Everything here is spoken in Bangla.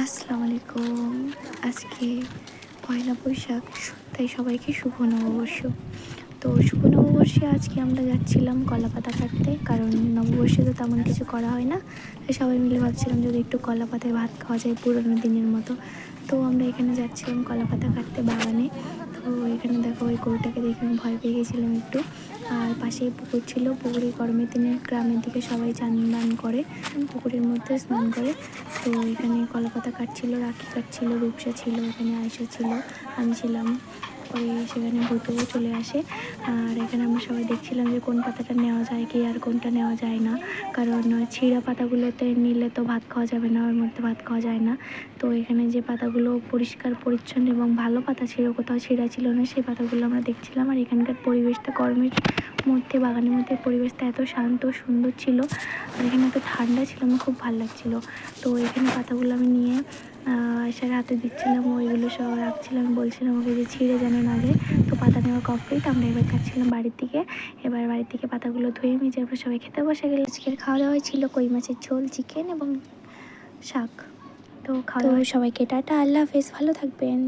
আসসালামু আলাইকুম। আজকে পয়লা বৈশাখ, তাই সবাইকে শুভ নববর্ষ। তো শুভ নববর্ষে আজকে আমরা যাচ্ছিলাম কলাপাতা কাটতে, কারণ নববর্ষে তো তেমন কিছু করা হয় না। তাই সবাই মিলে ভাবছিলাম যদি একটু কলাপাতায় ভাত খাওয়া যায় পুরোনো দিনের মতো। তো আমরা এখানে যাচ্ছিলাম কলাপাতা কাটতে বাগানে। তো এখানে দেখো ওই গরুটাকে দেখে আমি ভয় পেয়ে গেছিলাম একটু। আর পাশেই পুকুর ছিল, পুকুরে গরমের দিনে গ্রামের দিকে সবাই চান দান করে, পুকুরের মধ্যে স্নান করে। তো এখানে কলাপাতা কাটছিল, রাখি কাটছিল, রূপসা ছিল, এখানে আয়শা ছিল, আমি ছিলাম। পরে সেখানে ভূতও চলে আসে। আর এখানে আমরা সবাই দেখছিলাম যে কোন পাতাটা নেওয়া যায় কি আর কোনটা নেওয়া যায় না, কারণ ছিঁড়া পাতাগুলোতে নিলে তো ভাত খাওয়া যাবে না, ওর মধ্যে ভাত খাওয়া যায় না। তো এখানে যে পাতাগুলো পরিষ্কার পরিচ্ছন্ন এবং ভালো পাতা ছিল, কোথাও ছিঁড়া ছিল না, সেই পাতাগুলো আমরা দেখছিলাম। আর এখানকার পরিবেশটা গরমের মধ্যে, বাগানের মধ্যে পরিবেশটা এত শান্ত সুন্দর ছিল, আর এখানে এত ঠান্ডা ছিল, আমার খুব ভালো লাগছিলো। তো এখানে পাতাগুলো আমি নিয়ে আয়শার হাতে দিচ্ছিলাম, ওইগুলো সব রাখছিলাম, বলছিলাম ওকে যে ছিঁড়ে যেন না যায়। তো পাতা নেওয়া কমপ্লিট, আমরা এবার যাচ্ছিলাম বাড়ির দিকে। এবার বাড়ির থেকে পাতাগুলো ধুয়ে মেজে এবার সবাই খেতে বসে গেলে। আজকের খাওয়া দাওয়ায় ছিল কই মাছের ঝোল, চিকেন এবং শাক। তো খাওয়া দাওয়া সবাইকে টাটা, আল্লাহ হাফেজ, ভালো থাকবেন।